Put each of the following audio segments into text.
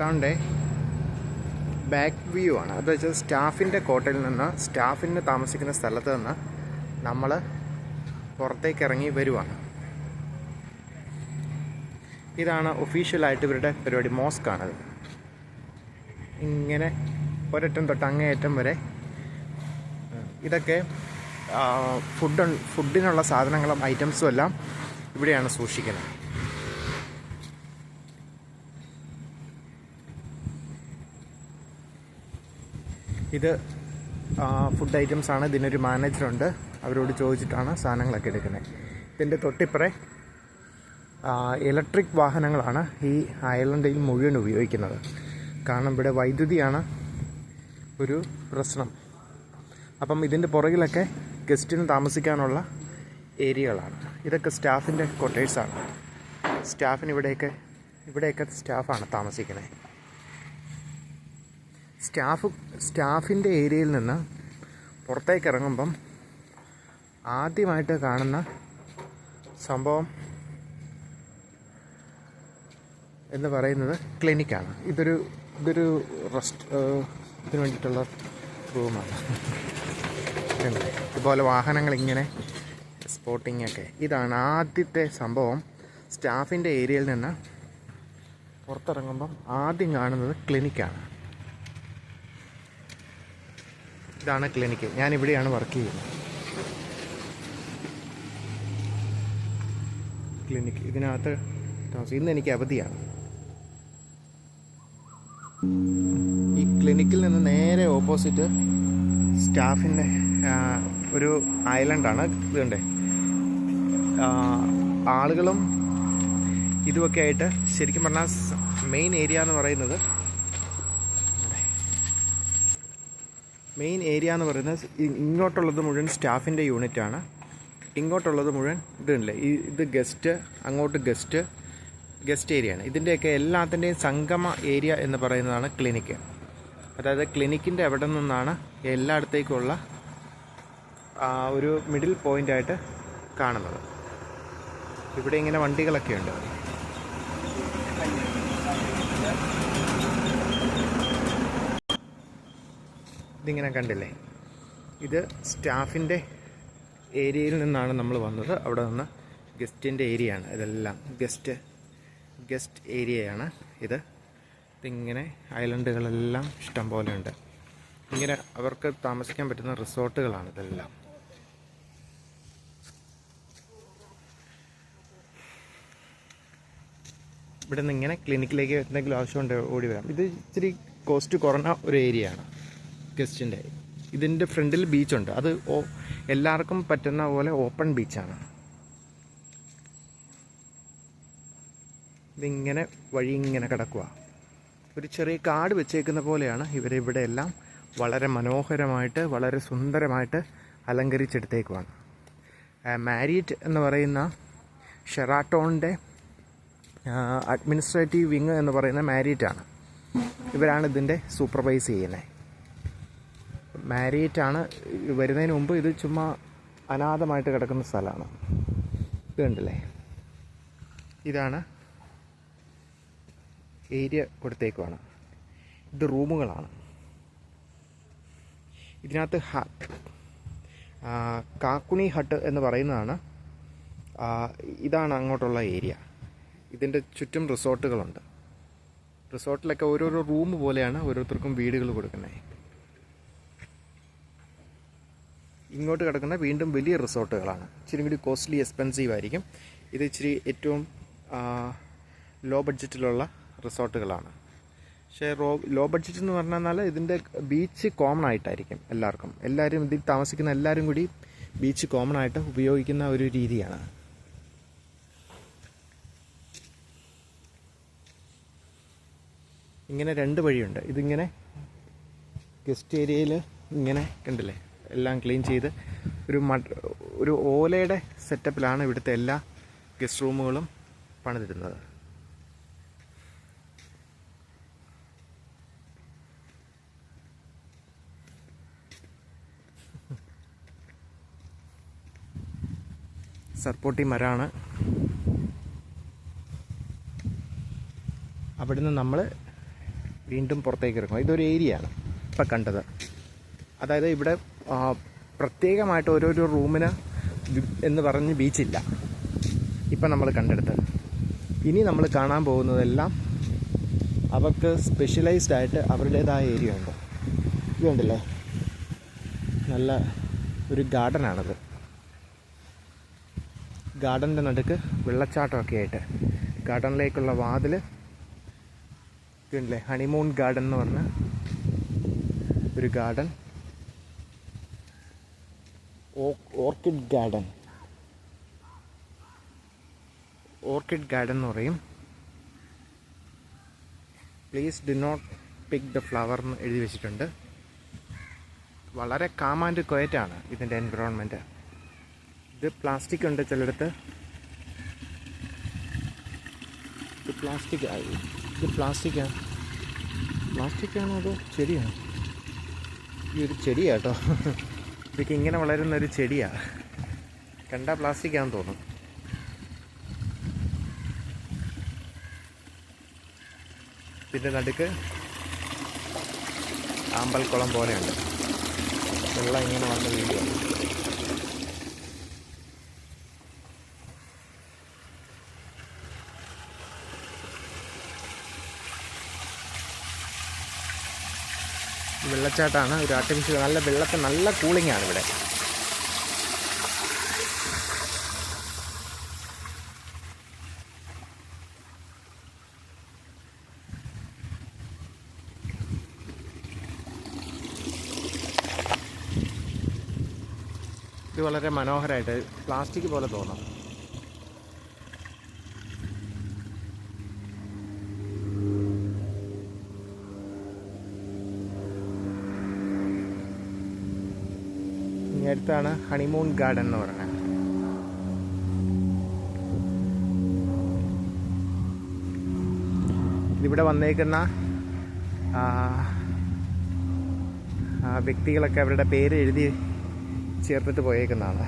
ഷെറാട്ടോണിൻ്റെ back view ആണ്. അത് വെച്ചാൽ സ്റ്റാഫിൻ്റെ കോട്ടയിൽ നിന്ന്, സ്റ്റാഫിന് താമസിക്കുന്ന സ്ഥലത്ത് നിന്ന് നമ്മൾ പുറത്തേക്ക് ഇറങ്ങി വരുവാണ്. ഇതാണ് ഒഫീഷ്യലായിട്ട് ഇവരുടെ പരിപാടി. മോസ്കാണത്. ഇങ്ങനെ ഒരറ്റം തൊട്ട് അങ്ങേയറ്റം വരെ ഇതൊക്കെ ഫുഡിനുള്ള സാധനങ്ങളും ഐറ്റംസും എല്ലാം ഇവിടെയാണ് സൂക്ഷിക്കുന്നത്. ഇത് ഫുഡ് ഐറ്റംസ് ആണ്. ഇതിനൊരു മാനേജറുണ്ട്. അവരോട് ചോദിച്ചിട്ടാണ് സാധനങ്ങളൊക്കെ എടുക്കുന്നത്. ഇതിൻ്റെ തൊട്ടിപ്പുറേ ഇലക്ട്രിക് വാഹനങ്ങളാണ് ഈ ഐലൻഡിൽ മുഴുവൻ ഉപയോഗിക്കുന്നത്. കാരണം ഇവിടെ വൈദ്യുതിയാണ് ഒരു പ്രശ്നം. അപ്പം ഇതിൻ്റെ പുറകിലൊക്കെ ഗസ്റ്റിന് താമസിക്കാനുള്ള ഏരിയകളാണ്. ഇതൊക്കെ സ്റ്റാഫിൻ്റെ ക്വാർട്ടേഴ്സാണ്. സ്റ്റാഫിന് ഇവിടെയൊക്കെ സ്റ്റാഫാണ് താമസിക്കുന്നത്. സ്റ്റാഫിൻ്റെ ഏരിയയിൽ നിന്ന് പുറത്തേക്ക് ഇറങ്ങുമ്പം ആദ്യമായിട്ട് കാണുന്ന സംഭവം എന്ന് പറയുന്നത് ക്ലിനിക്കാണ്. ഇതൊരു ഇതിന് വേണ്ടിയിട്ടുള്ള റൂമാണ്. ഇതുപോലെ വാഹനങ്ങളിങ്ങനെ സ്പോട്ടിങ്ങൊക്കെ. ഇതാണ് ആദ്യത്തെ സംഭവം. സ്റ്റാഫിൻ്റെ ഏരിയയിൽ നിന്ന് പുറത്തിറങ്ങുമ്പം ആദ്യം കാണുന്നത് ക്ലിനിക്കാണ്. ഇതാണ് ക്ലിനിക്ക്. ഞാനിവിടെയാണ് വർക്ക് ചെയ്യുന്നത്. ക്ലിനിക്ക് ഇതിനകത്ത് ഇന്ന് എനിക്ക് അവധിയാണ്. ഈ ക്ലിനിക്കിൽ നിന്ന് നേരെ ഓപ്പോസിറ്റ് സ്റ്റാഫിൻ്റെ ഒരു ഐലൻഡാണ്. ഇതുണ്ട്. ആളുകളും ഇതുമൊക്കെ ആയിട്ട് ശരിക്കും പറഞ്ഞാൽ മെയിൻ ഏരിയ എന്ന് പറയുന്നത് ഇങ്ങോട്ടുള്ളത് മുഴുവൻ സ്റ്റാഫിൻ്റെ യൂണിറ്റാണ്. ഇങ്ങോട്ടുള്ളത് മുഴുവൻ ഇതുണ്ടല്ലേ, ഇത് ഗസ്റ്റ്, അങ്ങോട്ട് ഗസ്റ്റ് ഏരിയയാണ്. ഇതിൻ്റെയൊക്കെ എല്ലാത്തിൻ്റെയും സംഗമ ഏരിയ എന്ന് പറയുന്നതാണ് ക്ലിനിക്ക്. അതായത് ക്ലിനിക്കിൻ്റെ അവിടെ നിന്നാണ് എല്ലായിടത്തേക്കുള്ള ഒരു മിഡിൽ പോയിൻ്റായിട്ട് കാണുന്നത്. ഇവിടെ ഇങ്ങനെ വണ്ടികളൊക്കെ ഉണ്ട്. ഇതിങ്ങനെ കണ്ടില്ലേ, ഇത് സ്റ്റാഫിൻ്റെ ഏരിയയിൽ നിന്നാണ് നമ്മൾ വന്നത്. അവിടെ നിന്ന് ഗസ്റ്റിൻ്റെ ഏരിയയാണ്. ഇതെല്ലാം ഗസ്റ്റ് ഏരിയയാണ് ഇത്. ഇതിങ്ങനെ ഐലൻഡുകളെല്ലാം ഇഷ്ടം പോലെ ഉണ്ട്. ഇങ്ങനെ അവർക്ക് താമസിക്കാൻ പറ്റുന്ന റിസോർട്ടുകളാണ് ഇതെല്ലാം. ഇവിടെ നിന്ന് ഇങ്ങനെ ക്ലിനിക്കിലേക്ക് എന്തെങ്കിലും ആവശ്യമുണ്ട് ഓടി വരാം. ഇത് ഇച്ചിരി കോസ്റ്റ് കുറഞ്ഞ ഒരു ഏരിയയാണ് ഗസ്റ്റിൻ്റെ. ഇതിൻ്റെ ഫ്രണ്ടിൽ ബീച്ചുണ്ട്. അത് എല്ലാവർക്കും പറ്റുന്ന പോലെ ഓപ്പൺ ബീച്ചാണ്. ഇതിങ്ങനെ വഴി ഇങ്ങനെ കിടക്കുക. ഒരു ചെറിയ കാട് വെച്ചേക്കുന്ന പോലെയാണ് ഇവരിവിടെ എല്ലാം വളരെ മനോഹരമായിട്ട്, വളരെ സുന്ദരമായിട്ട് അലങ്കരിച്ചെടുത്തേക്കുവാണ്. മാരിയറ്റ് എന്ന് പറയുന്ന ഷെറാട്ടോണിൻ്റെ അഡ്മിനിസ്ട്രേറ്റീവ് വിങ് എന്ന് പറയുന്ന മാരിയറ്റാണ്. ഇവരാണ് ഇതിൻ്റെ സൂപ്പർവൈസ് ചെയ്യുന്നത്. മാരിയറ്റാണ്. വരുന്നതിന് മുമ്പ് ഇത് ചുമ്മാ അനാഥമായിട്ട് കിടക്കുന്ന സ്ഥലമാണ്. ഇത് കണ്ടില്ലേ, ഇതാണ് ഏരിയ കൊടുത്തേക്കുവാണ്. ഇത് റൂമുകളാണ്. ഇതിനകത്ത് കാക്കുണി ഹട്ട് എന്ന് പറയുന്നതാണ്. ഇതാണ് അങ്ങോട്ടുള്ള ഏരിയ. ഇതിൻ്റെ ചുറ്റും റിസോർട്ടുകളുണ്ട്. റിസോർട്ടിലൊക്കെ ഓരോരോ റൂം പോലെയാണ് ഓരോരുത്തർക്കും വീടുകൾ കൊടുക്കുന്നത്. ഇങ്ങോട്ട് കിടക്കുന്ന വീണ്ടും വലിയ റിസോർട്ടുകളാണ്. ഇച്ചിരി കൂടി കോസ്റ്റ്ലി, എക്സ്പെൻസീവ് ആയിരിക്കും. ഇത് ഇച്ചിരി ഏറ്റവും ലോ ബഡ്ജറ്റിലുള്ള റിസോർട്ടുകളാണ്. പക്ഷേ ലോ ബഡ്ജറ്റ് എന്ന് പറഞ്ഞാൽ ഇതിൻ്റെ ബീച്ച് കോമൺ ആയിട്ടായിരിക്കും എല്ലാവരും ഇതിൽ താമസിക്കുന്ന എല്ലാവരും കൂടി ബീച്ച് കോമൺ ആയിട്ട് ഉപയോഗിക്കുന്ന ഒരു രീതിയാണ്. ഇങ്ങനെ രണ്ട് വഴിയുണ്ട്. ഇതിങ്ങനെ ഗസ്റ്റ് ഏരിയയിൽ ഇങ്ങനെ കണ്ടില്ലേ, എല്ലാം ക്ലീൻ ചെയ്ത് ഒരു ഓലയുടെ സെറ്റപ്പിലാണ് ഇവിടുത്തെ എല്ലാ ഗസ്റ്റ് റൂമുകളും പണിതിരുന്നത്. സർപ്പോട്ടി മരമാണ്. അവിടുന്ന് നമ്മൾ വീണ്ടും പുറത്തേക്ക് ഇറങ്ങും. ഇതൊരു ഏരിയയാണ് ഇപ്പം കണ്ടത്. അതായത് ഇവിടെ പ്രത്യേകമായിട്ട് ഓരോരോ റൂമിന് എന്ന് പറഞ്ഞ് ബീച്ചില്ല ഇപ്പം നമ്മൾ കണ്ടെടുത്തത്. ഇനി നമ്മൾ കാണാൻ പോകുന്നതെല്ലാം അവർക്ക് സ്പെഷ്യലൈസ്ഡ് ആയിട്ട് അവരുടേതായ ഏരിയ ഉണ്ട്. ഇത് കണ്ടില്ലേ, നല്ല ഒരു ഗാർഡനാണത്. ഗാർഡൻ്റെ നടുക്ക് വെള്ളച്ചാട്ടമൊക്കെ ആയിട്ട് ഗാർഡനിലേക്കുള്ള വാതിൽ ഇതുണ്ടല്ലേ, ഹണിമൂൺ ഗാർഡൻ എന്ന് പറഞ്ഞ ഒരു ഗാർഡൻ. ഓർക്കിഡ് ഗാർഡൻ എന്ന് പറയും. Please do not pick the flower എന്ന് എഴുതി വെച്ചിട്ടുണ്ട്. വളരെ കാം ആൻഡ് ക്വയറ്റാണ് ഇതിൻ്റെ എൻവിറോൺമെൻറ്റ്. ഇത് പ്ലാസ്റ്റിക് ഉണ്ട് ചിലയിടത്ത്. ഇത് പ്ലാസ്റ്റിക്കാണോ അതോ ചെടിയാണോ? ഈ ഒരു ചെടിയാട്ടോ, ഇതൊക്കെ ഇങ്ങനെ വളരുന്ന ഒരു ചെടിയാണ്. കണ്ടാൽ പ്ലാസ്റ്റിക്കാണെന്ന് തോന്നും. ഇതിൻ്റെ നടുക്ക് ആമ്പൽക്കുളം പോലെയുണ്ട്. വെള്ളം ഇങ്ങനെ വന്ന് വീഴുക. വെള്ളച്ചാട്ടമാണ്, ഒരു ആർട്ടിഫിഷ്യൽ. നല്ല വെള്ളത്തിൽ നല്ല കൂളിംഗ് ആണ് ഇവിടെ. ഇത് വളരെ മനോഹരമായിട്ട് പ്ലാസ്റ്റിക് പോലെ തോന്നാം. ഇനി അടുത്താണ് ഹണിമൂൺ ഗാർഡൻ എന്ന് പറയുന്നത്. ഇതിവിടെ വന്നേക്കുന്ന വ്യക്തികളൊക്കെ അവരുടെ പേര് എഴുതി ചേർത്തിട്ട് പോയേക്കുന്നതാണ്.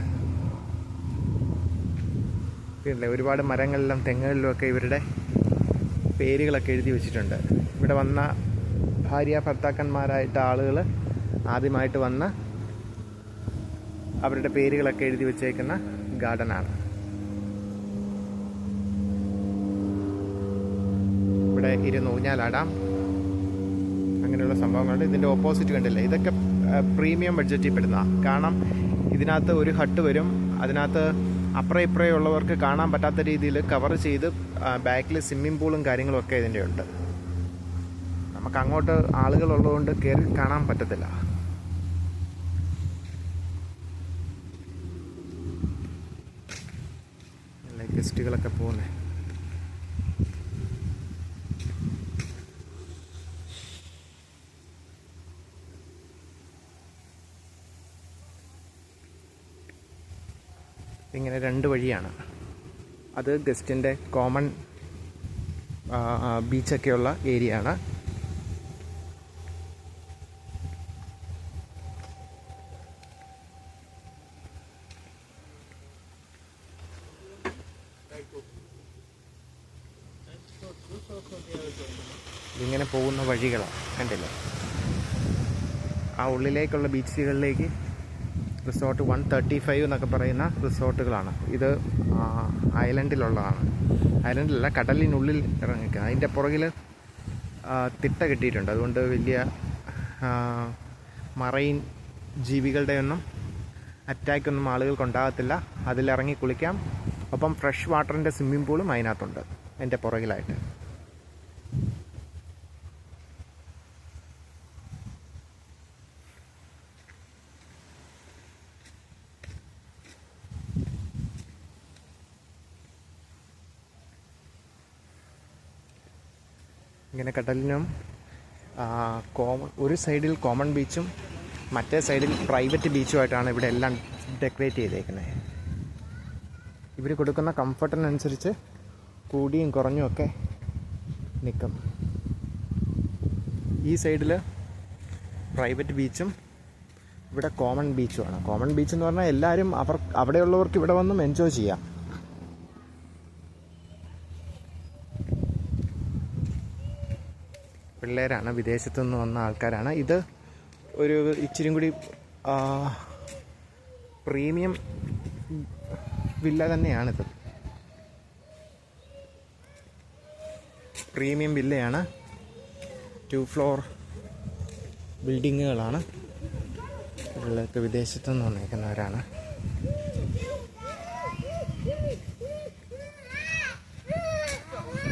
പിന്നെ ഒരുപാട് മരങ്ങളിലും തെങ്ങുകളിലുമൊക്കെ ഇവരുടെ പേരുകളൊക്കെ എഴുതി വെച്ചിട്ടുണ്ട്. ഇവിടെ വന്ന ഭാര്യ ഭർത്താക്കന്മാരായിട്ട് ആളുകൾ ആദ്യമായിട്ട് വന്ന് അവരുടെ പേരുകളൊക്കെ എഴുതി വെച്ചേക്കുന്ന ഗാർഡനാണ്. ഇവിടെ ഇരുന്ന് ഊഞ്ഞാലാടാം, അങ്ങനെയുള്ള സംഭവങ്ങളുണ്ട്. ഇതിൻ്റെ ഓപ്പോസിറ്റ് കണ്ടില്ലേ, ഇതൊക്കെ പ്രീമിയം ബഡ്ജറ്റിൽ പെടുന്ന. കാരണം ഇതിനകത്ത് ഒരു ഹട്ട് വരും, അതിനകത്ത് അപ്പുറം ഇപ്പുറം ഉള്ളവർക്ക് കാണാൻ പറ്റാത്ത രീതിയിൽ കവർ ചെയ്ത് ബാക്കിൽ സ്വിമ്മിംഗ് പൂളും കാര്യങ്ങളും ഒക്കെ ഇതിൻ്റെ ഉണ്ട്. നമുക്ക് അങ്ങോട്ട് ആളുകളുള്ളതുകൊണ്ട് കയറി കാണാൻ പറ്റത്തില്ല. ഗസ്റ്റുകളൊക്കെ പോകുന്നത്. ഇങ്ങനെ രണ്ട് വഴിയാണ്. അത് ഗസ്റ്റിൻ്റെ കോമൺ ബീച്ചൊക്കെയുള്ള ഏരിയ ആണ്. ഇതിങ്ങനെ പോകുന്ന വഴികളാണ്, കണ്ടില്ലേ. ആ ഉള്ളിലേക്കുള്ള ബീച്ചുകളിലേക്ക് റിസോർട്ട് 135 എന്നൊക്കെ പറയുന്ന റിസോർട്ടുകളാണ്. ഇത് ഐലൻഡിലുള്ളതാണ്. ഐലൻഡിലല്ല, കടലിനുള്ളിൽ ഇറങ്ങിക്കുക. അതിൻ്റെ പുറകിൽ തിട്ട കെട്ടിയിട്ടുണ്ട്. അതുകൊണ്ട് വലിയ മറൈൻ ജീവികളുടെയൊന്നും അറ്റാക്കൊന്നും ആളുകൾക്കുണ്ടാകത്തില്ല. അതിലിറങ്ങി കുളിക്കാം. ഒപ്പം ഫ്രഷ് വാട്ടറിൻ്റെ സ്വിമ്മിംഗ് പൂളും അതിനകത്തുണ്ട് അതിൻ്റെ പുറകിലായിട്ട്. ഇങ്ങനെ കടലിനും ഒരു സൈഡിൽ കോമൺ ബീച്ചും മറ്റേ സൈഡിൽ പ്രൈവറ്റ് ബീച്ചുമായിട്ടാണ് ഇവിടെ എല്ലാം ഡെക്കറേറ്റ് ചെയ്തേക്കുന്നത്. ഇവർ കൊടുക്കുന്ന കംഫർട്ടിനനുസരിച്ച് കൂടിയും കുറഞ്ഞും ഒക്കെ നിൽക്കും. ഈ സൈഡിൽ പ്രൈവറ്റ് ബീച്ചും ഇവിടെ കോമൺ ബീച്ചുമാണ്. കോമൺ ബീച്ച് എന്ന് പറഞ്ഞാൽ എല്ലാവരും അവിടെയുള്ളവർക്ക് ഇവിടെ വന്നും എൻജോയ് ചെയ്യാം. പിള്ളേരാണ്, വിദേശത്തു നിന്ന് വന്ന ആൾക്കാരാണ്. ഇത് ഒരു ഇച്ചിരി കൂടി പ്രീമിയം വില്ല തന്നെയാണിത്. പ്രീമിയം വില്ലയാണ്. 2 ഫ്ലോർ ബിൽഡിങ്ങുകളാണ്. ഇവരൊക്കെ വിദേശത്തു നിന്ന് വന്നേക്കുന്നവരാണ്.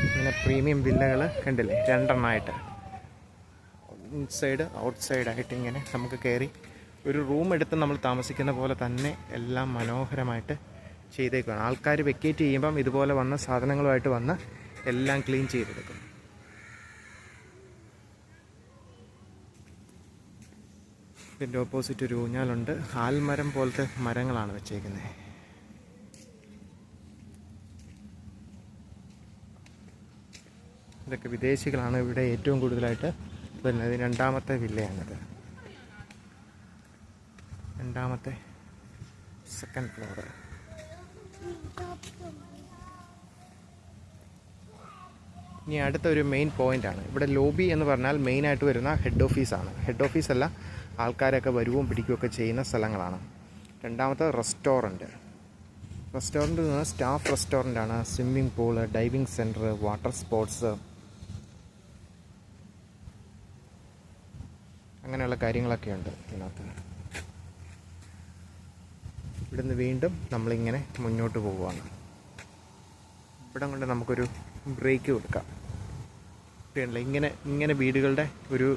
ഇങ്ങനെ പ്രീമിയം വില്ലകൾ കണ്ടില്ലേ, 2 എണ്ണമായിട്ട്, ഇൻസൈഡ് ഔട്ട് സൈഡായിട്ട് ഇങ്ങനെ നമുക്ക് കയറി ഒരു റൂം എടുത്ത് നമ്മൾ താമസിക്കുന്ന പോലെ തന്നെ എല്ലാം മനോഹരമായിട്ട് ചെയ്തേക്കുകയാണ്. ആൾക്കാർ വെക്കേറ്റ് ചെയ്യുമ്പം ഇതുപോലെ വന്ന സാധനങ്ങളുമായിട്ട് വന്ന് എല്ലാം ക്ലീൻ ചെയ്തെടുക്കും. ഇതിൻ്റെ ഓപ്പോസിറ്റ് ഒരു ഊഞ്ഞാലുണ്ട്. ആൽമരം പോലത്തെ മരങ്ങളാണ് വെച്ചേക്കുന്നത്. ഇതൊക്കെ വിദേശികളാണ് ഇവിടെ ഏറ്റവും കൂടുതലായിട്ട് വരുന്നത്. 2ാമത്തെ വില്ലയാണിത്. 2ാമത്തെ 2nd ഫ്ലോർ. ഇനി അടുത്തൊരു മെയിൻ പോയിൻ്റാണ്. ഇവിടെ ലോബി എന്ന് പറഞ്ഞാൽ മെയിനായിട്ട് വരുന്ന ഹെഡ് ഓഫീസാണ്. ഹെഡ് ഓഫീസല്ല, ആൾക്കാരൊക്കെ വരുവും പിടിക്കുകയൊക്കെ ചെയ്യുന്ന സ്ഥലങ്ങളാണ്. 2ാമത്തെ റെസ്റ്റോറൻറ്റ്. റെസ്റ്റോറൻറ്റ് നിന്ന് സ്റ്റാഫ് റെസ്റ്റോറൻ്റാണ്. Swimming pool, diving centre, water sports, അങ്ങനെയുള്ള കാര്യങ്ങളൊക്കെ ഉണ്ട് ഇതിനകത്ത്. ഇവിടുന്ന് വീണ്ടും നമ്മളിങ്ങനെ മുന്നോട്ട് പോവുകയാണ്. ഇവിടെ കൊണ്ട് നമുക്കൊരു ബ്രേക്ക് കൊടുക്കാം. ഇങ്ങനെ വീടുകളുടെ ഒരു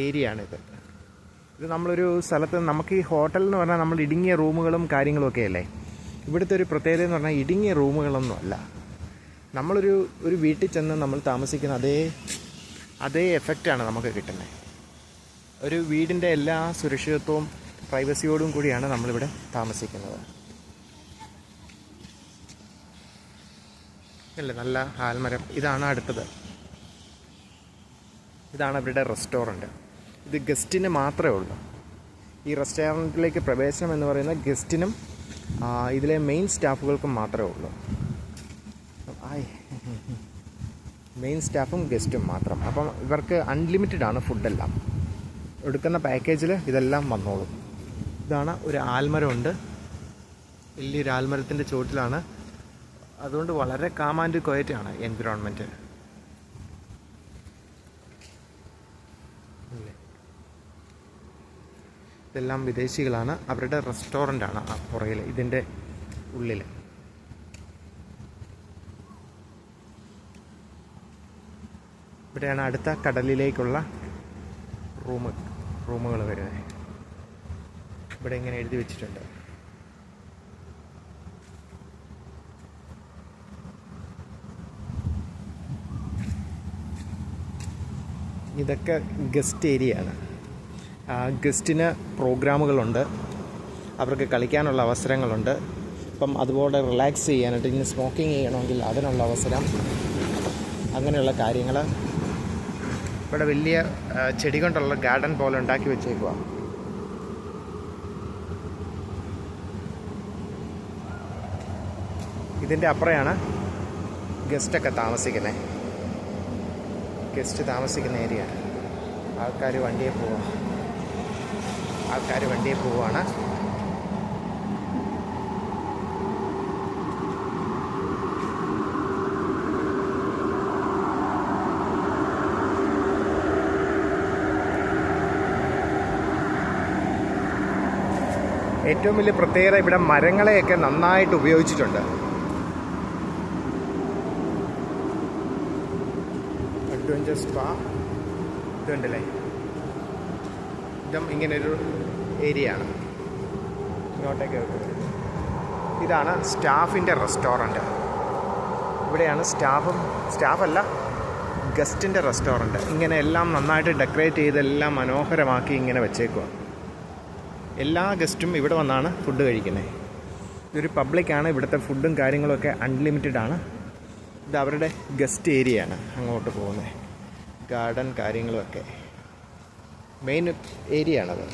ഏരിയ ആണിത്. ഇത് നമ്മളൊരു സ്ഥലത്ത്, നമുക്ക് ഈ ഹോട്ടൽ എന്ന് പറഞ്ഞാൽ നമ്മൾ ഇടുങ്ങിയ റൂമുകളും കാര്യങ്ങളും ഒക്കെ അല്ലേ. ഇവിടുത്തെ ഒരു പ്രത്യേകത എന്ന് പറഞ്ഞാൽ ഇടുങ്ങിയ റൂമുകളൊന്നും അല്ല. നമ്മളൊരു വീട്ടിൽ ചെന്ന് നമ്മൾ താമസിക്കുന്ന അതേ എഫക്റ്റാണ് നമുക്ക് കിട്ടുന്നത്. ഒരു വീടിൻ്റെ എല്ലാ സുരക്ഷിതത്വവും പ്രൈവസിയോടും കൂടിയാണ് നമ്മളിവിടെ താമസിക്കുന്നത്. അല്ലേ, നല്ല ആൽമരം. ഇതാണ് അടുത്തത്. ഇതാണ് അവരുടെ റെസ്റ്റോറൻറ്റ്. ഇത് ഗസ്റ്റിന് മാത്രമേ ഉള്ളൂ. ഈ റെസ്റ്റോറൻറ്റിലേക്ക് പ്രവേശനം എന്ന് പറയുന്നത് ഗസ്റ്റിനും ഇതിലെ മെയിൻ സ്റ്റാഫുകൾക്കും മാത്രമേ ഉള്ളൂ. മെയിൻ സ്റ്റാഫും ഗസ്റ്റും മാത്രം. അപ്പം ഇവർക്ക് അൺലിമിറ്റഡ് ആണ് ഫുഡെല്ലാം. എടുക്കുന്ന പാക്കേജിൽ ഇതെല്ലാം വന്നോളും. ഇതാണ് ഒരു ആൽമരമുണ്ട്. വലിയൊരു ആൽമരത്തിൻ്റെ ചുവട്ടിലാണ്. അതുകൊണ്ട് വളരെ കാം ആൻഡ് ക്വയറ്റാണ് എൻവിറോൺമെൻറ്റ്. ഇതെല്ലാം വിദേശികളാണ്. അവരുടെ റെസ്റ്റോറൻ്റാണ് ആ പുറകിൽ, ഇതിൻ്റെ ഉള്ളിൽ. ഇവിടെയാണ് അടുത്ത കടലിലേക്കുള്ള റൂമുകൾ വരുന്നത്. ഇവിടെ ഇങ്ങനെ എഴുതി വെച്ചിട്ടുണ്ട്. ഇതൊക്കെ ഗസ്റ്റ് ഏരിയയാണ്. ഗസ്റ്റിന് പ്രോഗ്രാമുകളുണ്ട്, അവർക്ക് കളിക്കാനുള്ള അവസരങ്ങളുണ്ട്. ഇപ്പം അതുപോലെ റിലാക്സ് ചെയ്യാനായിട്ട്, ഇനി സ്മോക്കിംഗ് ചെയ്യണമെങ്കിൽ അതിനുള്ള അവസരം, അങ്ങനെയുള്ള കാര്യങ്ങൾ. ഇവിടെ വലിയ ചെടി കൊണ്ടുള്ള ഗാർഡൻ പോലെ ഉണ്ടാക്കി വെച്ചേക്കുക. ഇതിൻ്റെ അപ്പുറയാണ് ഗസ്റ്റൊക്കെ താമസിക്കുന്നത്. ഗസ്റ്റ് താമസിക്കുന്ന ഏരിയ. ആൾക്കാർ വണ്ടിയെ പോവുകയാണ്. ഏറ്റവും വലിയ പ്രത്യേകത ഇവിടെ മരങ്ങളെയൊക്കെ നന്നായിട്ട് ഉപയോഗിച്ചിട്ടുണ്ട്. അഡ്വഞ്ചർ സ്പാ ഇതുണ്ടല്ലേ, ഇതും ഇങ്ങനൊരു ഏരിയ ആണ്. ഇങ്ങോട്ടേക്ക് ഇതാണ് സ്റ്റാഫിൻ്റെ റെസ്റ്റോറൻറ്റ്. ഇവിടെയാണ് സ്റ്റാഫല്ല ഗസ്റ്റിൻ്റെ റെസ്റ്റോറൻറ്റ്. ഇങ്ങനെ എല്ലാം നന്നായിട്ട് ഡെക്കറേറ്റ് ചെയ്തെല്ലാം മനോഹരമാക്കി ഇങ്ങനെ വെച്ചേക്കുക. എല്ലാ ഗസ്റ്റും ഇവിടെ വന്നാണ് ഫുഡ് കഴിക്കുന്നത്. ഇതൊരു പബ്ലിക്കാണ്. ഇവിടുത്തെ ഫുഡും കാര്യങ്ങളൊക്കെ അൺലിമിറ്റഡ് ആണ്. ഇത് അവരുടെ ഗസ്റ്റ് ഏരിയ ആണ്. അങ്ങോട്ട് പോകുന്നത് ഗാർഡൻ കാര്യങ്ങളുമൊക്കെ മെയിൻ ഏരിയ ആണത്.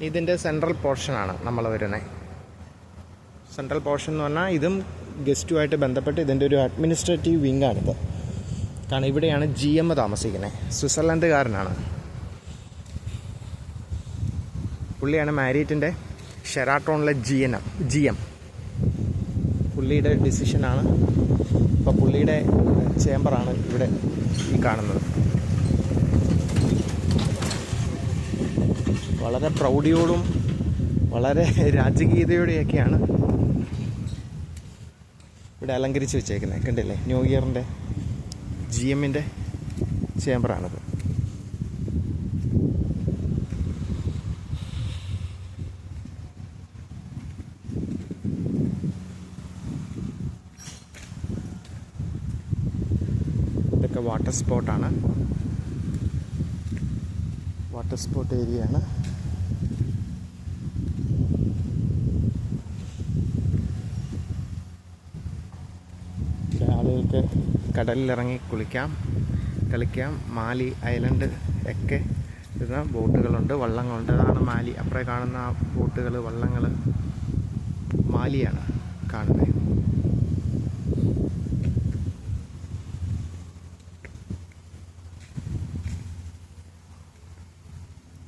ഇതിൻ്റെ സെൻട്രൽ പോർഷനാണ് നമ്മൾ വരുന്നത്. സെൻട്രൽ പോർഷൻ എന്ന് പറഞ്ഞാൽ ഇതും ഗസ്റ്റുമായിട്ട് ബന്ധപ്പെട്ട് ഇതിൻ്റെ ഒരു അഡ്മിനിസ്ട്രേറ്റീവ് വിങ്ങാണിത്. കാരണം ഇവിടെയാണ് GM താമസിക്കുന്നത്. സ്വിറ്റ്സർലൻഡുകാരനാണ്. പുള്ളിയാണ് മാരിയറ്റിൻ്റെ ഷെറാട്ടോണിലെ GM. പുള്ളിയുടെ ഡിസിഷനാണ്. ഇപ്പോൾ പുള്ളിയുടെ ചേംബറാണ് ഇവിടെ ഈ കാണുന്നത്. വളരെ പ്രൗഢിയോടും വളരെ രാജകീയതയോടെയൊക്കെയാണ് ഇവിടെ അലങ്കരിച്ച് വെച്ചേക്കുന്നത്. കണ്ടില്ലേ, ന്യൂ ഇയറിൻ്റെ GMൻ്റെ ചേംബറാണിത്. ഇതൊക്കെ വാട്ടർ സ്പോട്ടാണ്. വാട്ടർ സ്പോട്ട് ഏരിയയാണ്. ആളുകൾക്ക് കടലിലിറങ്ങി കുളിക്കാം, കളിക്കാം. മാലി ഐലൻഡ് ഒക്കെ ഇരുന്ന ബോട്ടുകളുണ്ട്, വള്ളങ്ങളുണ്ട്. അതാണ് മാലി. അപ്പുറേ കാണുന്ന ബോട്ടുകൾ, വള്ളങ്ങൾ മാലിയാണ് കാണുന്നത്.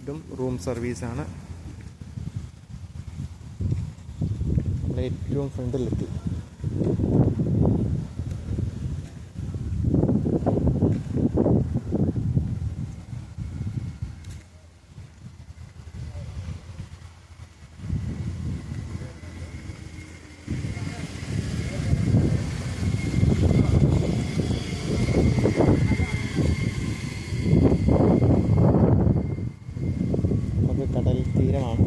ഇതും റൂം സർവീസാണ്. നമ്മൾ ഏറ്റവും ഫ്രണ്ടിലെത്തി. കടൽ തീരമാണ്.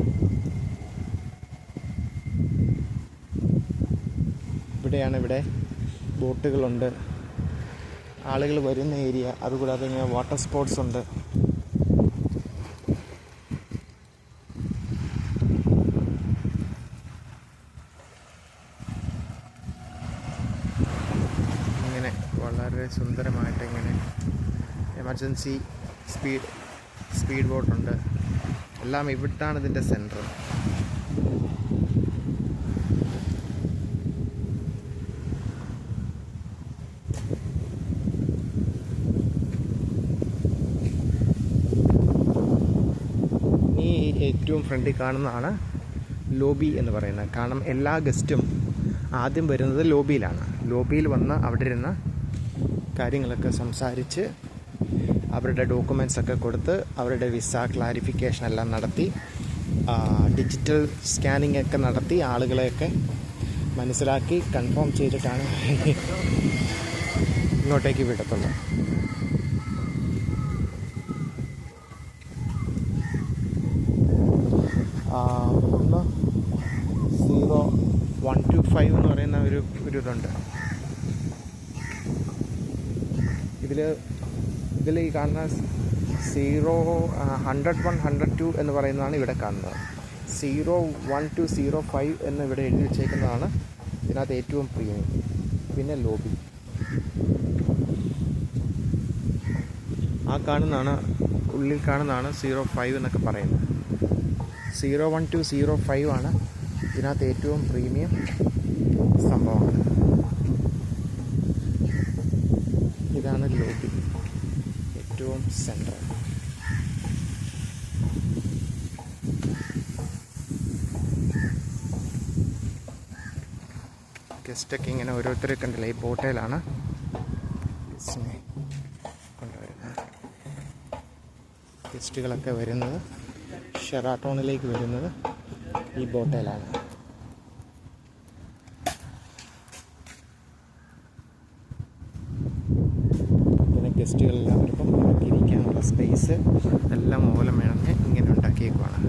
ഇവിടെ ബോട്ടുകളുണ്ട്, ആളുകൾ വരുന്ന ഏരിയ. അതുകൂടാതെ ഇങ്ങനെ വാട്ടർ സ്പോർട്സ് ഉണ്ട്. ഇങ്ങനെ വളരെ സുന്ദരമായിട്ട് ഇങ്ങനെ എമർജൻസി സ്പീഡ് ബോട്ടുണ്ട്. എല്ലാം ഇവിടാണ് ഇതിൻ്റെ സെൻറ്റർ. ഈ ഏറ്റവും ഫ്രണ്ടിൽ കാണുന്നതാണ് ലോബി എന്ന് പറയുന്നത്. കാരണം എല്ലാ ഗസ്റ്റും ആദ്യം വരുന്നത് ലോബിയിലാണ്. ലോബിയിൽ വന്ന് അവിടെ ഇരുന്ന് കാര്യങ്ങളൊക്കെ സംസാരിച്ച് അവരുടെ ഡോക്യുമെൻറ്റ്സൊക്കെ കൊടുത്ത് അവരുടെ വിസ ക്ലാരിഫിക്കേഷൻ എല്ലാം നടത്തി ഡിജിറ്റൽ സ്കാനിങ് ഒക്കെ നടത്തി ആളുകളെയൊക്കെ മനസ്സിലാക്കി കൺഫേം ചെയ്തിട്ടാണ് ഇങ്ങോട്ടേക്ക് വിടത്തുള്ളൂ. ഒന്ന് 0125 എന്ന് പറയുന്ന ഒരു ഇതുണ്ട്. ഇതിൽ ഈ കാണുന്ന 101, 102 എന്ന് പറയുന്നതാണ് ഇവിടെ കാണുന്നത്. 01205 എന്ന് ഇവിടെ എഴുതി വെച്ചേക്കുന്നതാണ് ഇതിനകത്ത് ഏറ്റവും പ്രീമിയം. പിന്നെ ലോബി കാണുന്നതാണ്, ഉള്ളിൽ കാണുന്നതാണ് 05 എന്നൊക്കെ പറയുന്നത്. 01205 ആണ് ഇതിനകത്ത് ഏറ്റവും പ്രീമിയം സംഭവമാണ്. ഇതാണ് ലോബി, ഏറ്റവും സെൻട്രൽ. ഗസ്റ്റൊക്കെ ഇങ്ങനെ ഓരോരുത്തരെ കണ്ടില്ല, ഈ ബോട്ടയിലാണ് ഗസ്റ്റിനെ കൊണ്ടുവരുന്നത്. ഗസ്റ്റുകളൊക്കെ വരുന്നത് ഷെറാട്ടോണിലേക്ക് വരുന്നത് ഈ ബോട്ടയിലാണ്. ഇങ്ങനെ ഗസ്റ്റുകളെല്ലാം വരുമ്പം അവർക്ക് ഇരിക്കാനുള്ള സ്പേസ് എല്ലാം മൂലം വേണമെങ്കിൽ ഇങ്ങനെ ഉണ്ടാക്കിയേക്കുവാണ്.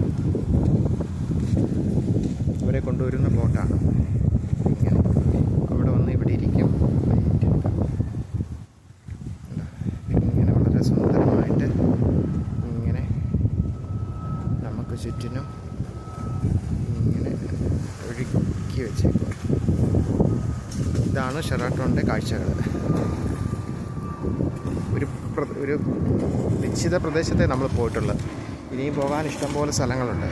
അവരെ കൊണ്ടുവരുന്ന ബോട്ടാണ്. ഇങ്ങനെ അവിടെ വന്ന് ഇവിടെ ഇരിക്കും. ഇങ്ങനെ വളരെ സുന്ദരമായിട്ട് ഇങ്ങനെ നമുക്ക് ചുറ്റിനും ഇങ്ങനെ ഒഴുക്കി വെച്ചേക്കുക. ഇതാണ് ഷെറാട്ടോണിൻ്റെ കാഴ്ചകൾ. ഒരു നിശ്ചിത പ്രദേശത്തെ നമ്മൾ പോയിട്ടുള്ളത്. ഇനിയും പോകാൻ ഇഷ്ടംപോലെ സ്ഥലങ്ങളുണ്ട്.